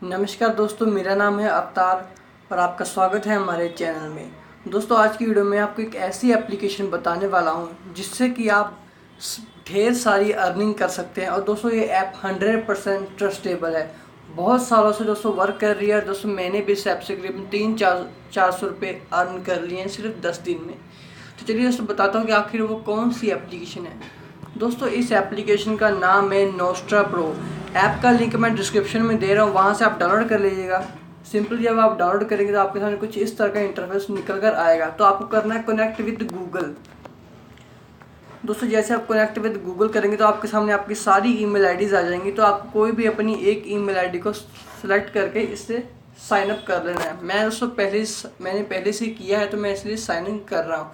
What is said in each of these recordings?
नमस्कार दोस्तों, मेरा नाम है अवतार और आपका स्वागत है हमारे चैनल में। दोस्तों, आज की वीडियो में आपको एक ऐसी एप्लीकेशन बताने वाला हूं जिससे कि आप ढेर सारी अर्निंग कर सकते हैं। और दोस्तों, ये ऐप 100% ट्रस्टेबल है। बहुत सालों से दोस्तों वर्क कर रही है। दोस्तों, मैंने भी इस ऐप से करीबन 300-400 रुपये अर्न कर लिए हैं सिर्फ 10 दिन में। तो चलिए दोस्तों बताता हूँ कि आखिर वो कौन सी एप्लीकेशन है। दोस्तों, इस एप्लीकेशन का नाम है नोस्ट्रा प्रो। ऐप का लिंक मैं डिस्क्रिप्शन में दे रहा हूँ, वहाँ से आप डाउनलोड कर लीजिएगा। सिंपल जब आप डाउनलोड करेंगे तो आपके सामने कुछ इस तरह का इंटरफेस निकल कर आएगा। तो आपको करना है कनेक्ट विद गूगल। दोस्तों, जैसे आप कनेक्ट विद गूगल करेंगे तो आपके सामने आपकी सारी ईमेल आईडीज़ आ जाएंगी। तो आपको कोई भी अपनी एक ईमेल आईडी को सिलेक्ट करके इससे साइन अप कर लेना है। मैं दोस्तों मैंने पहले से किया है, तो मैं इसलिए साइन इन कर रहा हूँ।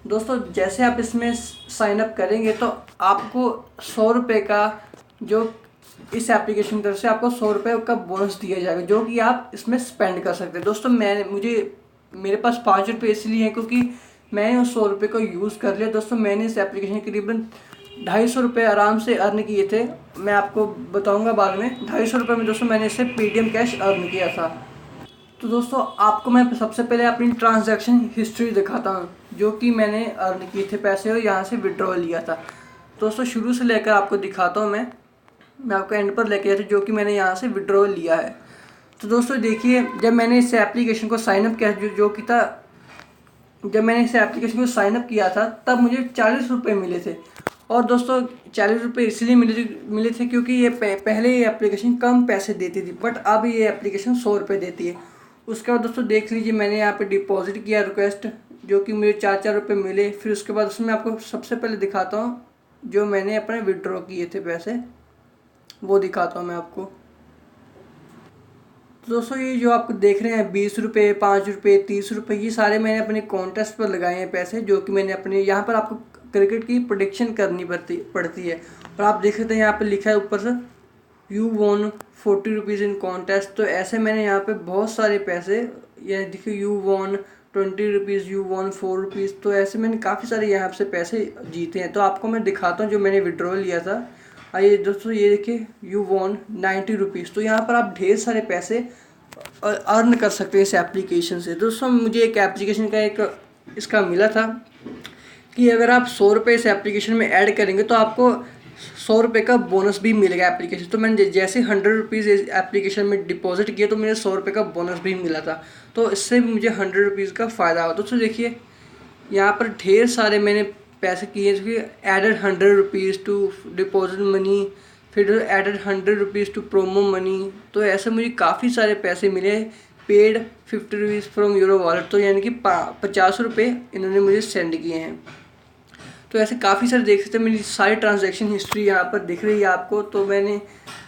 दोस्तों, जैसे आप इसमें साइन अप करेंगे तो आपको 100 रुपये का जो इस एप्लीकेशन की तरफ से आपको 100 रुपये का बोनस दिया जाएगा, जो कि आप इसमें स्पेंड कर सकते हैं। दोस्तों, मेरे पास 5 रुपये इसलिए हैं क्योंकि मैंने उस 100 रुपये को यूज़ कर लिया। दोस्तों, मैंने इस एप्लीकेशन करीबन 250 रुपये आराम से अर्न किए थे। मैं आपको बताऊंगा बाद में। 250 रुपये में दोस्तों मैंने इससे पेटीएम कैश अर्न किया था। तो दोस्तों, आपको मैं सबसे पहले अपनी ट्रांजैक्शन हिस्ट्री दिखाता हूँ, जो कि मैंने अर्न किए थे पैसे और यहाँ से विड्रॉ लिया था। दोस्तों, शुरू से लेकर आपको दिखाता हूँ। मैं आपको एंड पर लेके जाता हूँ जो कि मैंने यहाँ से विड्रॉ लिया है। तो दोस्तों देखिए, जब मैंने इस एप्लीकेशन को साइनअप किया जब मैंने इस एप्लीकेशन को साइनअप किया था तब मुझे 40 रुपये मिले थे। और दोस्तों, 40 रुपये इसलिए मिले थे क्योंकि पहले ये एप्लीकेशन कम पैसे देती थी, बट अब ये एप्लीकेशन 100 रुपये देती है। उसके बाद दोस्तों देख लीजिए, मैंने यहाँ पे डिपॉजिट किया रिक्वेस्ट, जो कि मुझे 4-4 रुपये मिले। फिर उसके बाद उसमें आपको सबसे पहले दिखाता हूँ जो मैंने अपने विड्रॉ किए थे पैसे, वो दिखाता हूँ मैं आपको। तो दोस्तों, ये जो आपको देख रहे हैं 20 रुपये, 5 रुपये, 30 रुपये, ये सारे मैंने अपने कॉन्टेस्ट पर लगाए हैं पैसे, जो कि मैंने अपने यहाँ पर आपको क्रिकेट की प्रेडिक्शन करनी पड़ती है। और आप देख सकते हैं यहाँ पर लिखा है ऊपर से you won 40 rupees in contest. तो ऐसे मैंने यहाँ पे बहुत सारे पैसे, ये देखिए you won 20 rupees, you won 4 rupees, तो ऐसे मैंने काफ़ी सारे यहाँ से पैसे जीते हैं। तो आपको मैं दिखाता हूँ जो मैंने विड्रॉ लिया था। आइए दोस्तों, ये देखिए यू वॉन 90 रुपीज़। तो यहाँ पर आप ढेर सारे पैसे अर्न कर सकते हैं इस एप्लीकेशन से। दोस्तों, मुझे एक एप्लीकेशन का इसका मिला था कि अगर आप 100 रुपये इस एप्लीकेशन में ऐड करेंगे तो आपको 100 रुपये का बोनस भी मिलेगा एप्लीकेशन। तो मैंने जैसे 100 रुपीज़ इस एप्लीकेशन में डिपॉजिट किया तो मुझे 100 रुपये का बोनस भी मिला था। तो इससे भी मुझे 100 रुपीज़ का फ़ायदा हुआ। तो देखिए, यहाँ पर ढेर सारे मैंने पैसे किए, added 100 rupees to deposit money, फिर added 100 rupees to promo money. तो ऐसे मुझे काफ़ी सारे पैसे मिले। Paid 50 rupees from euro wallet, तो यानी कि 50 रुपये इन्होंने मुझे सेंड किए हैं। तो ऐसे काफ़ी सारे देख सकते हैं, मेरी सारी ट्रांजैक्शन हिस्ट्री यहाँ पर दिख रही है आपको। तो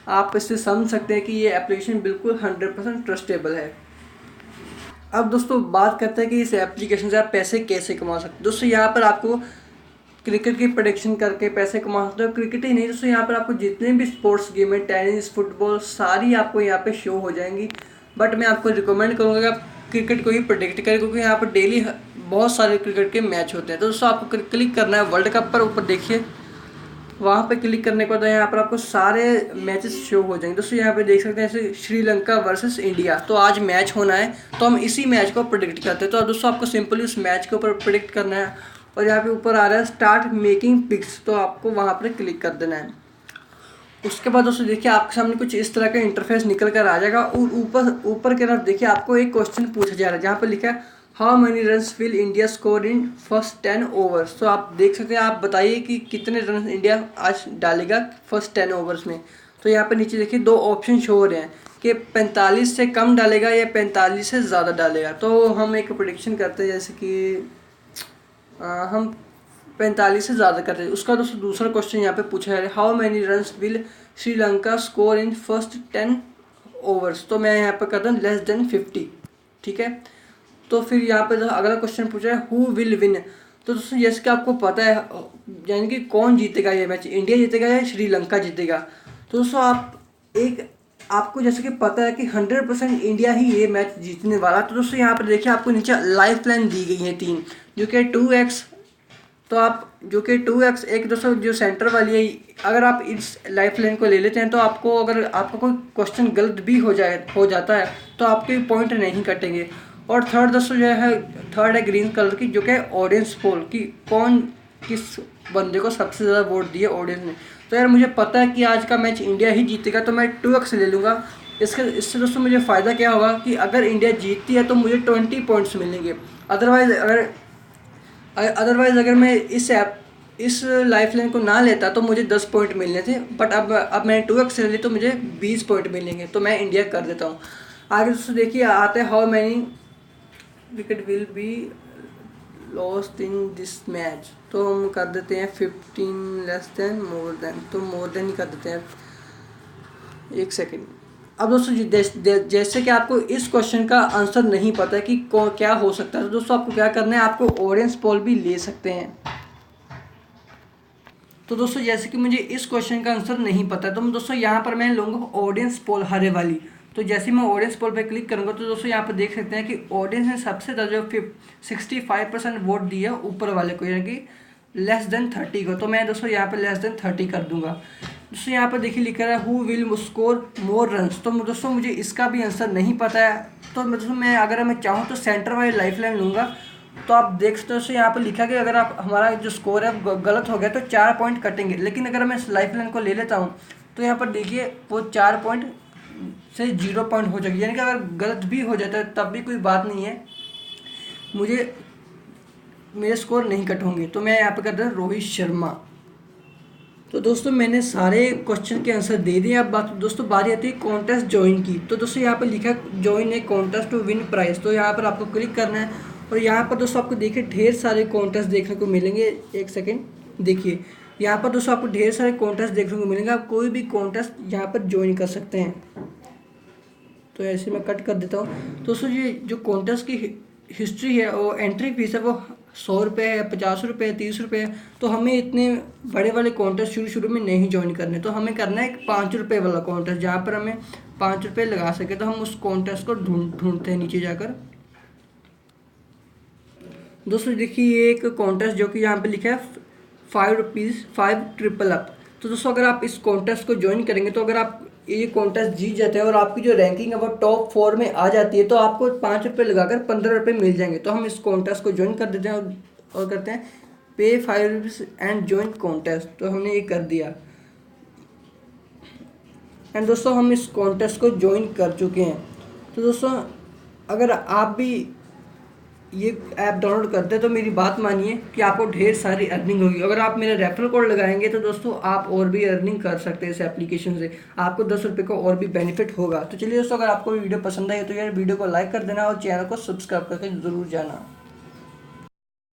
आप इससे समझ सकते हैं कि ये एप्लीकेशन बिल्कुल 100% ट्रस्टेबल है। अब दोस्तों बात करते हैं कि इस एप्लीकेशन से आप पैसे कैसे कमा सकते हैं। दोस्तों, यहाँ पर आपको क्रिकेट की प्रेडिक्शन करके पैसे कमा सकते हो। क्रिकेट ही नहीं दोस्तों, यहाँ पर आपको जितने भी स्पोर्ट्स गेम है, टेनिस, फुटबॉल, सारी आपको यहाँ पे शो हो जाएंगी। बट मैं आपको रिकमेंड करूँगा कि आप क्रिकेट को ही प्रेडिक्ट करें, क्योंकि यहाँ पर डेली बहुत सारे क्रिकेट के मैच होते हैं। तो दोस्तों, आपको क्लिक करना है वर्ल्ड कप पर, ऊपर देखिए, वहाँ पे क्लिक करने के बाद यहाँ पर आपको सारे मैचेस शो हो जाएंगे। दोस्तों, यहाँ पे देख सकते हैं जैसे श्रीलंका वर्सेस इंडिया, तो आज मैच होना है, तो हम इसी मैच को प्रेडिक्ट करते हैं। तो दोस्तों, आपको सिंपली उस मैच के ऊपर प्रेडिक्ट करना है और यहाँ पे ऊपर आ रहा है स्टार्ट मेकिंग पिक्स, तो आपको वहाँ पर क्लिक कर देना है। उसके बाद दोस्तों देखिए, आपके सामने कुछ इस तरह का इंटरफेस निकल कर आ जाएगा और ऊपर की तरफ देखिए आपको एक क्वेश्चन पूछा जा रहा है, जहाँ पर लिखा है how many runs will India score in first 10 overs. तो आप देख सकते हैं, आप बताइए कि कितने रन इंडिया आज डालेगा फर्स्ट 10 ओवर्स में। तो यहाँ पर नीचे देखिए 2 ऑप्शन शो हो रहे हैं कि 45 से कम डालेगा या 45 से ज़्यादा डालेगा। तो हम एक प्रेडिक्शन करते हैं, जैसे कि हम 45 से ज़्यादा करते हैं। उसका दोस्तों दूसरा क्वेश्चन यहाँ पे पूछा है how many runs will Sri Lanka score in first 10 overs. तो मैं यहाँ पर करता हूँ लेस देन 50, ठीक है। तो फिर यहाँ पे अगला क्वेश्चन पूछा है हु विल विन। तो दोस्तों, जैसे कि आपको पता है, यानी कि कौन जीतेगा ये मैच, इंडिया जीतेगा या श्रीलंका जीतेगा। तो दोस्तों, आपको जैसे कि पता है कि 100% इंडिया ही ये मैच जीतने वाला। तो दोस्तों, यहाँ पर देखिए आपको नीचे लाइफ लाइन दी गई है 3, जो कि 2x, तो आप जो कि 2x एक दोस्तों जो सेंटर वाली है, अगर आप इस लाइफ लाइन को ले लेते हैं तो आपको अगर आपका कोई क्वेश्चन गलत भी हो जाता है तो आपके पॉइंट नहीं कटेंगे। और थर्ड दोस्तों जो है, थर्ड है ग्रीन कलर की, जो कि ऑडियंस पोल की कौन किस बंदे को सबसे ज़्यादा वोट दिए ऑडियंस ने। तो यार मुझे पता है कि आज का मैच इंडिया ही जीतेगा, तो मैं 2x ले लूँगा। इससे दोस्तों मुझे फ़ायदा क्या होगा कि अगर इंडिया जीतती है तो मुझे 20 पॉइंट्स मिलेंगे। अदरवाइज़ अगर मैं इस लाइफ लाइन को ना लेता तो मुझे 10 पॉइंट मिलने थे, बट अब मैंने 2x ले ली तो मुझे 20 पॉइंट मिलेंगे, तो मैं इंडिया कर देता हूँ। आगे दोस्तों देखिए आते हैं, how many wicket will be lost in this match. तो हम कर देते हैं 15 लेस देन मोर देन, तो मोर देन ही कर देते हैं। एक सेकेंड। अब दोस्तों जैसे कि आपको इस क्वेश्चन का आंसर नहीं पता है कि क्या हो सकता है, तो दोस्तों आपको क्या करना है, आपको ऑडियंस पोल भी ले सकते हैं। तो दोस्तों जैसे कि मुझे इस क्वेश्चन का आंसर नहीं पता है, तो दोस्तों यहाँ पर मैं लूँगा ऑडियंस पोल हरे वाली। तो जैसे मैं ऑडियंस पोल पे क्लिक करूँगा तो दोस्तों यहाँ पर देख सकते हैं कि ऑडियंस ने सबसे ज़्यादा जो 65% वोट दिया ऊपर वाले को, यानी कि लेस देन 30 को। तो मैं दोस्तों यहाँ पर लेस देन 30 कर दूंगा। दोस्तों यहाँ पर देखिए लिखा है who will score more runs. तो दोस्तों मुझे इसका भी आंसर नहीं पता है, तो दोस्तों मैं अगर मैं चाहूँ तो सेंटर वाली लाइफ लाइन लूँगा। तो आप देख सकते हो यहाँ पर लिखा गया अगर आप हमारा जो स्कोर है गलत हो गया तो 4 पॉइंट कटेंगे, लेकिन अगर मैं इस लाइफ लाइन को ले लेता हूँ तो यहाँ पर देखिए वो 4 पॉइंट से 0 पॉइंट हो जाएगी, यानी कि अगर गलत भी हो जाता है तब भी कोई बात नहीं है, मेरे स्कोर नहीं कट होंगे। तो मैं यहाँ पे कर रहा हूँ रोहित शर्मा। तो दोस्तों मैंने सारे क्वेश्चन के आंसर दे दिए। अब दोस्तों बारी आती है कॉन्टेस्ट ज्वाइन की। तो दोस्तों यहाँ पर लिखा है join a contest to win prize. तो यहाँ पर आपको क्लिक करना है और यहाँ पर दोस्तों आपको देखिए ढेर सारे कॉन्टेस्ट देखने को मिलेंगे। एक सेकेंड देखिए, यहाँ पर दोस्तों आपको ढेर सारे कॉन्टेस्ट देखने को मिलेंगे। आप कोई भी कॉन्टेस्ट यहाँ पर ज्वाइन कर सकते हैं। तो ऐसे मैं कट कर देता हूँ। दोस्तों ये जो कॉन्टेस्ट की हिस्ट्री है वो एंट्री फीस है वो 100 रुपये है, 50 रुपये है, 30 रुपये है। तो हमें इतने बड़े वाले कॉन्टेस्ट शुरू में नहीं ज्वाइन करने, तो हमें करना है एक 5 रुपये वाला कॉन्टेस्ट जहाँ पर हमें 5 रुपये लगा सके। तो हम उस कॉन्टेस्ट को ढूंढते हैं नीचे जाकर। दोस्तों देखिए एक कॉन्टेस्ट जो कि यहाँ पे लिखा है 5 रुपीज़ 5 ट्रिपल अप। तो दोस्तों अगर आप इस कॉन्टेस्ट को ज्वाइन करेंगे तो अगर आप ये कॉन्टेस्ट जीत जाते हैं और आपकी जो रैंकिंग है वो टॉप 4 में आ जाती है तो आपको 5 रुपये लगाकर 15 रुपये मिल जाएंगे। तो हम इस कॉन्टेस्ट को ज्वाइन कर देते हैं और करते हैं पे 5 रुपीज़ एंड ज्वाइन कॉन्टेस्ट। तो हमने ये कर दिया एंड दोस्तों हम इस कॉन्टेस्ट को ज्वाइन कर चुके हैं। तो दोस्तों अगर आप भी ये ऐप डाउनलोड करते हैं तो मेरी बात मानिए कि आपको ढेर सारी अर्निंग होगी। अगर आप मेरा रेफरल कोड लगाएंगे तो दोस्तों आप और भी अर्निंग कर सकते हैं इस एप्लीकेशन से, आपको 10 रुपये का और भी बेनिफिट होगा। तो चलिए दोस्तों अगर आपको वीडियो पसंद आई तो यार वीडियो को लाइक कर देना और चैनल को सब्सक्राइब करके ज़रूर जाना।